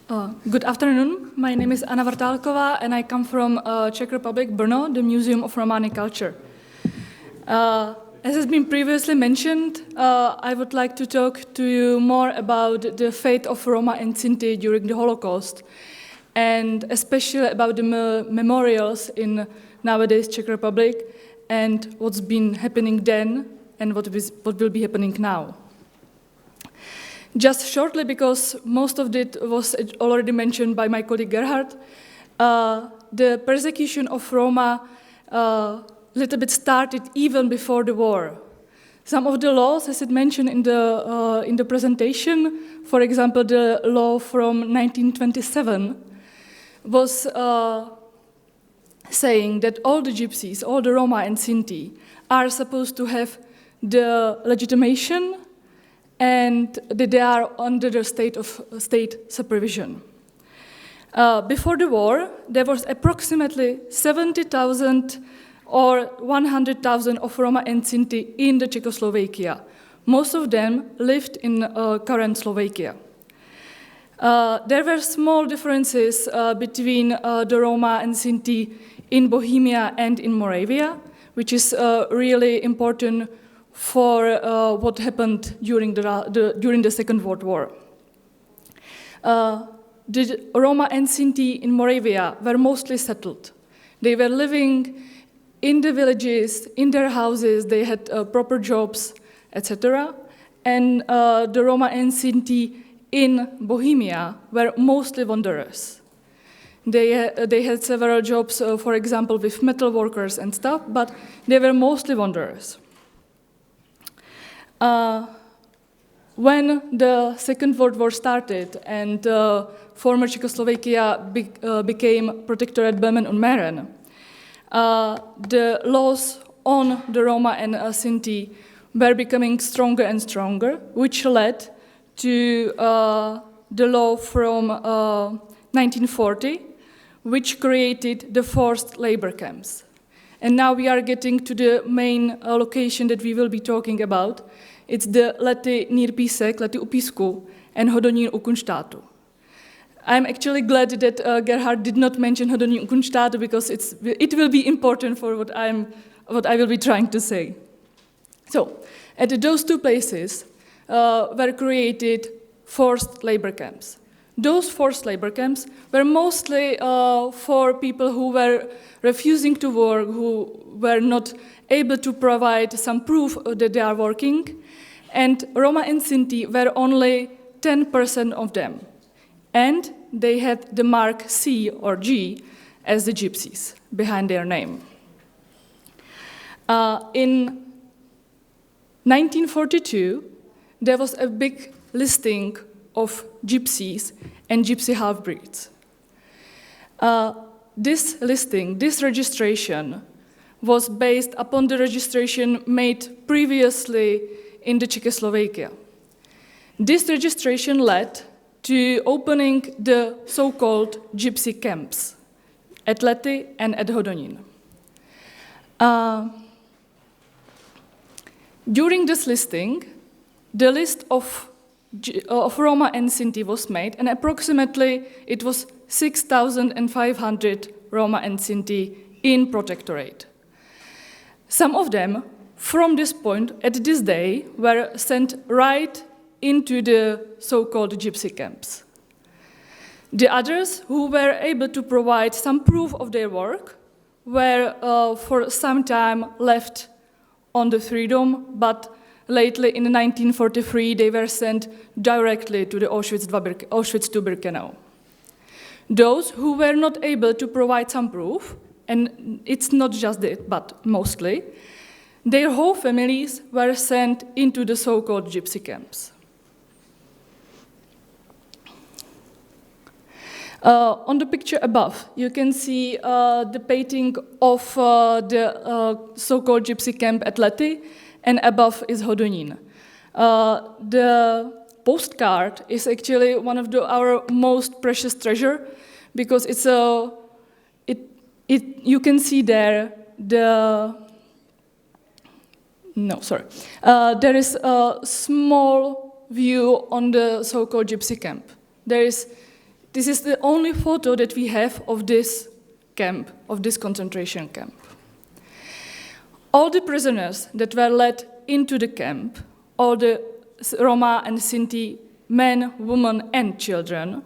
Good afternoon. My name is Aнна Врталкова, and I come from Czech Republic, Brno, the Museum of Romani Culture. As has been previously mentioned, I would like to talk to you more about the fate of Roma and Sinti during the Holocaust, and especially about the memorials in nowadays Czech Republic, and what's been happening then, and what will be happening now. Just shortly, because most of it was already mentioned by my colleague Gerhard, the persecution of Roma little bit started even before the war. Some of the laws, as it mentioned in the presentation, for example, the law from 1927, was saying that all the Gypsies, all the Roma and Sinti, are supposed to have the legitimation and that they are under the state supervision. Before the war, there was approximately 70,000 or 100,000 of Roma and Sinti in the Czechoslovakia. Most of them lived in current Slovakia. There were small differences between the Roma and Sinti in Bohemia and in Moravia, which is really important for what happened during the Second World War. The Roma and Sinti in Moravia were mostly settled. They were living in the villages, in their houses, they had proper jobs, etc. And the Roma and Sinti in Bohemia were mostly wanderers. They had several jobs, for example, with metal workers and stuff, but they were mostly wanderers. When the Second World War started and former Czechoslovakia became Protectorate Böhmen und Mähren, the laws on the Roma and Sinti were becoming stronger and stronger, which led to the law from 1940, which created the forced labor camps. And now we are getting to the main location that we will be talking about. It's the Lety near Písek, Lety u Písku, and Hodonín u Kunštátu. I'm actually glad that Gerhard did not mention Hodonín u Kunštátu because it will be important for what I will be trying to say. So, at those two places were created forced labor camps. Those forced labor camps were mostly for people who were refusing to work, who were not able to provide some proof that they are working, and Roma and Sinti were only 10% of them. And they had the mark C or G as the Gypsies behind their name. In 1942, there was a big listing of Gypsies and Gypsy half-breeds. This listing, this registration, was based upon the registration made previously in the Czechoslovakia. This registration led to opening the so-called Gypsy camps at Lety and at Hodonín. During this listing, the list of Roma and Sinti was made, and approximately it was 6,500 Roma and Sinti in Protectorate. Some of them, from this point, at this day, were sent right into the so-called Gypsy camps. The others, who were able to provide some proof of their work, were for some time left on the freedom, but lately in 1943 they were sent directly to the Auschwitz-Birkenau. Those who were not able to provide some proof, and it's not just it, but mostly, their whole families were sent into the so-called Gypsy camps. On the picture above, you can see the painting of the so-called Gypsy camp at Lety, and above is Hodonín. The postcard is actually one of our most precious treasure because you can see there there is a small view on the so-called Gypsy camp. This is the only photo that we have of this camp, of this concentration camp. All the prisoners that were led into the camp, all the Roma and Sinti men, women, and children,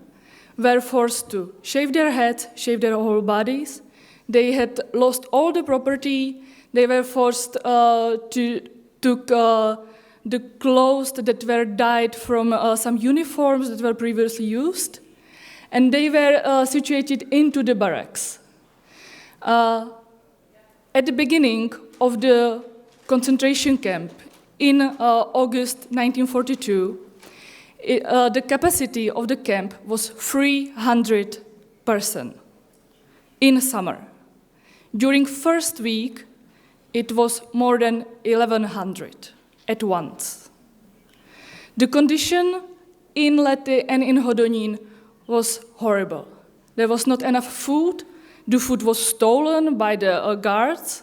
were forced to shave their heads, shave their whole bodies. They had lost all the property. They were forced to took the clothes that were dyed from some uniforms that were previously used, and they were situated into the barracks. At the beginning of the concentration camp in August 1942, the capacity of the camp was 300 persons in summer. During first week, it was more than 1,100 at once. The condition in Lety and in Hodonín was horrible. There was not enough food. The food was stolen by the guards.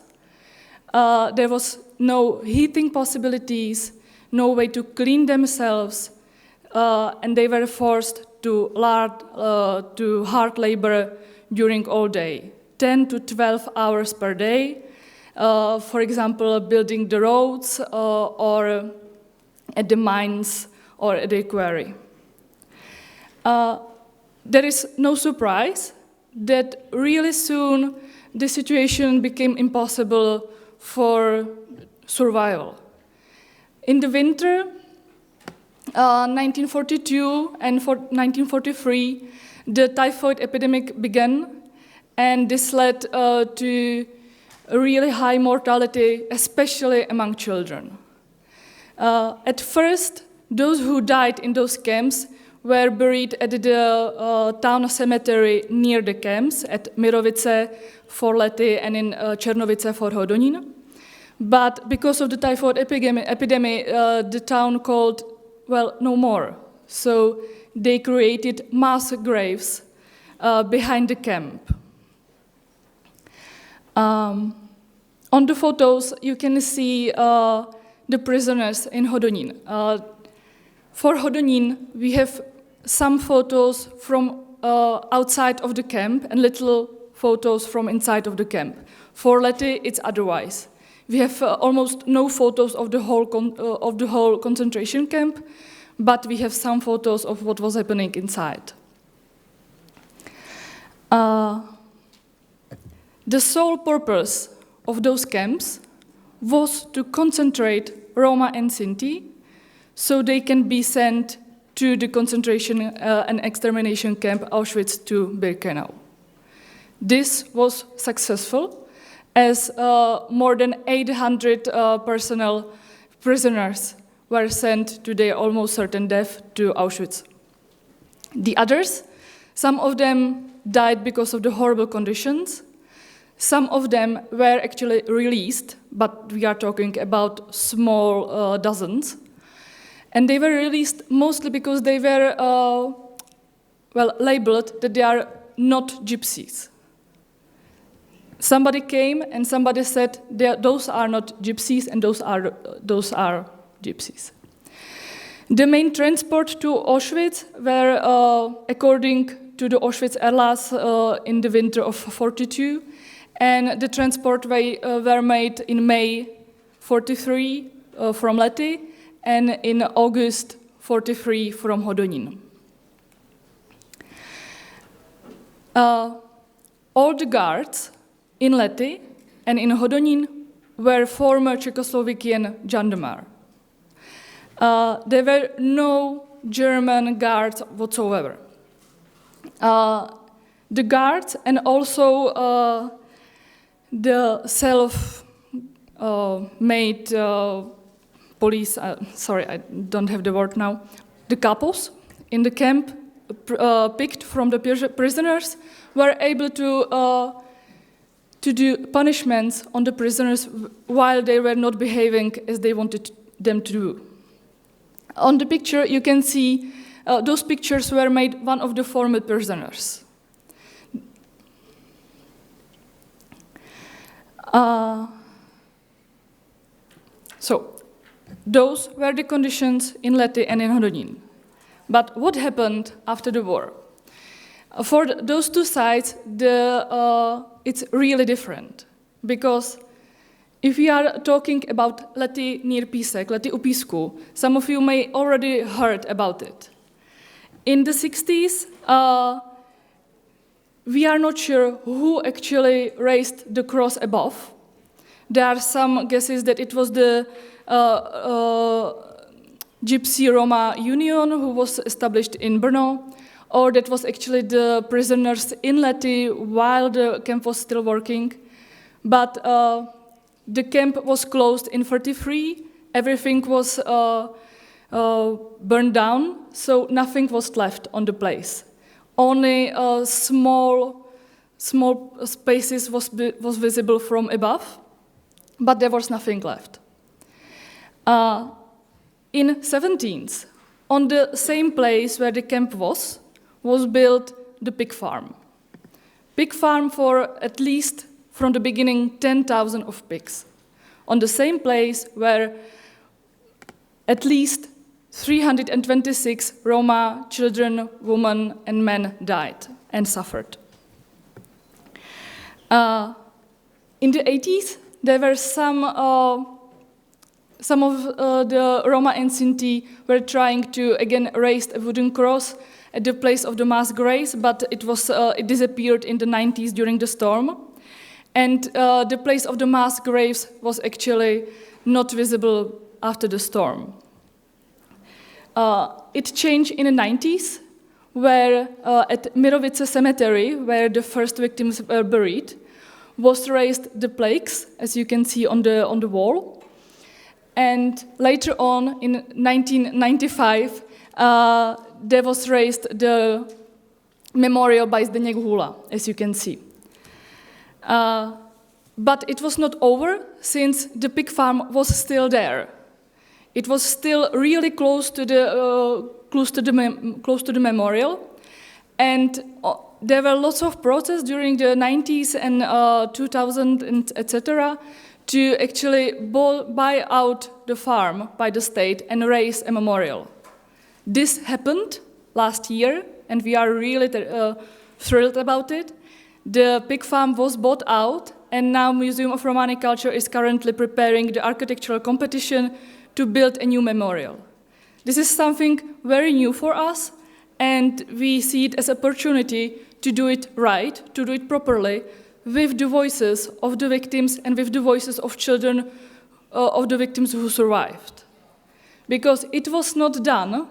There was no heating possibilities, no way to clean themselves, and they were forced to hard labor during all day, 10 to 12 hours per day. For example, building the roads or at the mines or at the quarry. There is no surprise that really soon the situation became impossible for survival. In the winter 1942 and 1943, the typhoid epidemic began, and this led to a really high mortality, especially among children. At first, those who died in those camps were buried at the town cemetery near the camps, at Mirovice for Lety and in Černovice for Hodonín. But because of the typhoid epidemic, the town called, well, no more. So they created mass graves behind the camp. On the photos, you can see the prisoners in Hodonín. For Hodonín, we have some photos from outside of the camp and little photos from inside of the camp. For Lety, it's otherwise. We have almost no photos of the whole concentration camp, but we have some photos of what was happening inside. The sole purpose of those camps was to concentrate Roma and Sinti so they can be sent to the concentration and extermination camp Auschwitz to Birkenau. This was successful, as more than 800 prisoners were sent to their almost certain death to Auschwitz. The others, some of them died because of the horrible conditions. Some of them were actually released, but we are talking about small dozens. And they were released mostly because they were labeled that they are not gypsies. Somebody came and somebody said, those are not gypsies and those are gypsies. The main transport to Auschwitz were, according to the Auschwitz Erlass, in the winter of 42, and the transport were made in May 43 from Lety and in August 43 from Hodonín. All the guards in Lety and in Hodonín were former Czechoslovakian gendarmes. There were no German guards whatsoever. The guards and also the self-made police, sorry, I don't have the word now, the couples in the camp picked from the prisoners were able to do punishments on the prisoners while they were not behaving as they wanted them to do. On the picture, you can see those pictures were made one of the former prisoners. So, those were the conditions in Lety and in Hodonín. But what happened after the war? For those two sites, it's really different, because if we are talking about lety near písek, lety u písku, some of you may already heard about it. In the 60s, we are not sure who actually raised the cross above. There are some guesses that it was the Gypsy Roma Union who was established in Brno, or that was actually the prisoners in Lety while the camp was still working. But the camp was closed in 1943, everything was burned down, so nothing was left on the place. Only small spaces was visible from above, but there was nothing left. In 17th, on the same place where the camp was built the pig farm. Pig farm for at least, from the beginning, 10,000 of pigs. On the same place where at least 326 Roma children, women, and men died and suffered. In the 80s, there were some of the Roma and Sinti were trying to again raise a wooden cross at the place of the mass graves, but it disappeared in the 90s during the storm. And the place of the mass graves was actually not visible after the storm. It changed in the 90s, where at Mirovice Cemetery, where the first victims were buried, was raised the plaques, as you can see on the wall. And later on, in 1995, there was raised the memorial by Zdeněk Hůla, as you can see. But it was not over, since the pig farm was still there. It was still really close to the memorial, and there were lots of protests during the 90s and 2000 and etc. to actually buy out the farm by the state and raise a memorial. This happened last year, and we are really thrilled about it. The pig farm was bought out, and now Museum of Romani Culture is currently preparing the architectural competition to build a new memorial. This is something very new for us, and we see it as an opportunity to do it right, to do it properly, with the voices of the victims and with the voices of children of the victims who survived. Because it was not done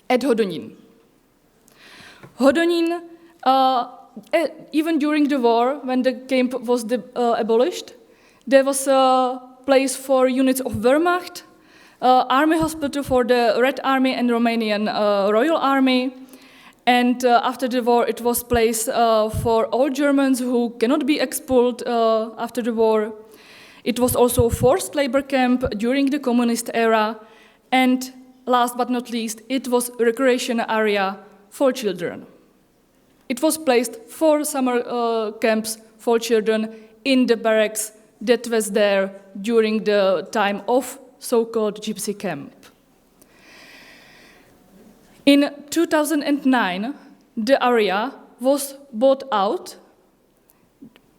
at Hodonín. Hodonín, even during the war, when the camp was abolished, there was a place for units of Wehrmacht, army hospital for the Red Army and Romanian Royal Army, and after the war it was place for all Germans who cannot be expelled after the war. It was also a forced labor camp during the communist era, and last but not least, it was a recreation area for children. It was placed for summer camps for children in the barracks that was there during the time of so-called gypsy camp. In 2009, the area was bought out,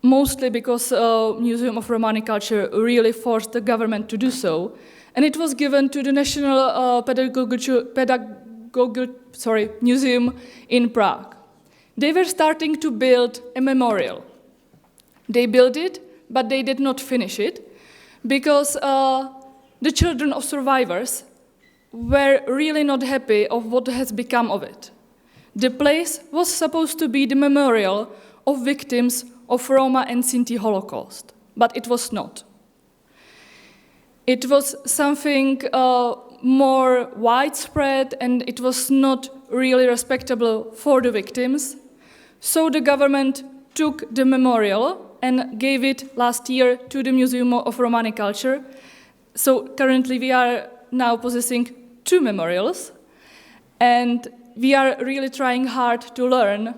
mostly because Museum of Romani Culture really forced the government to do so, and it was given to the National Museum in Prague. They were starting to build a memorial. They built it, but they did not finish it, because the children of survivors were really not happy of what has become of it. The place was supposed to be the memorial of victims of Roma and Sinti Holocaust, but it was not. It was something more widespread, and it was not really respectable for the victims. So the government took the memorial and gave it last year to the Museum of Romani Culture. So currently we are now possessing 2 memorials, and we are really trying hard to learn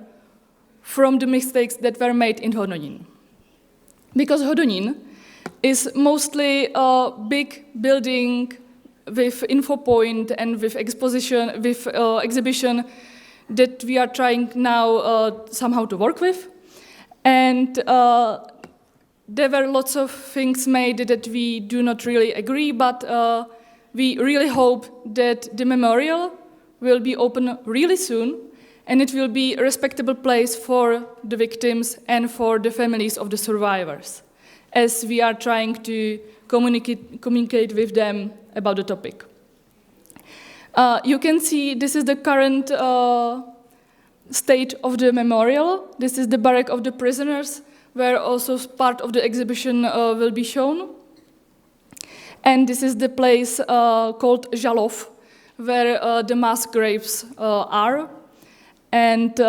from the mistakes that were made in Hodonín. Because Hodonín is mostly a big building with info point and with exhibition that we are trying now somehow to work with. And there were lots of things made that we do not really agree, but we really hope that the memorial will be open really soon, and it will be a respectable place for the victims and for the families of the survivors, as we are trying to communicate with them about the topic. You can see this is the current state of the memorial. This is the barrack of the prisoners, where also part of the exhibition will be shown. And this is the place called Žalov, where the mass graves are. And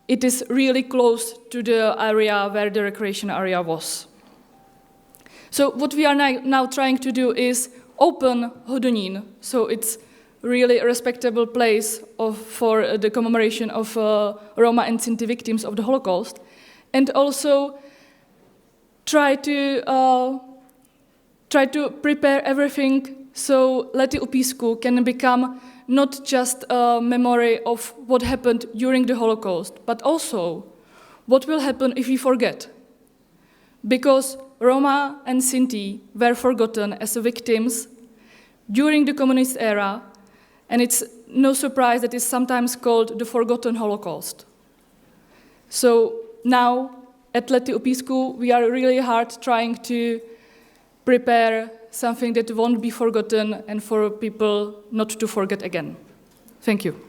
it is really close to the area where the recreation area was. So what we are now trying to do is open Hodonín, so it's really a respectable place for the commemoration of Roma and Sinti victims of the Holocaust, and also try to prepare everything so Lety u písku can become not just a memory of what happened during the Holocaust, but also what will happen if we forget. Because Roma and Sinti were forgotten as victims during the communist era, and it's no surprise that it's sometimes called the forgotten Holocaust. So now at Lety u písku, we are really hard trying to prepare something that won't be forgotten and for people not to forget again. Thank you.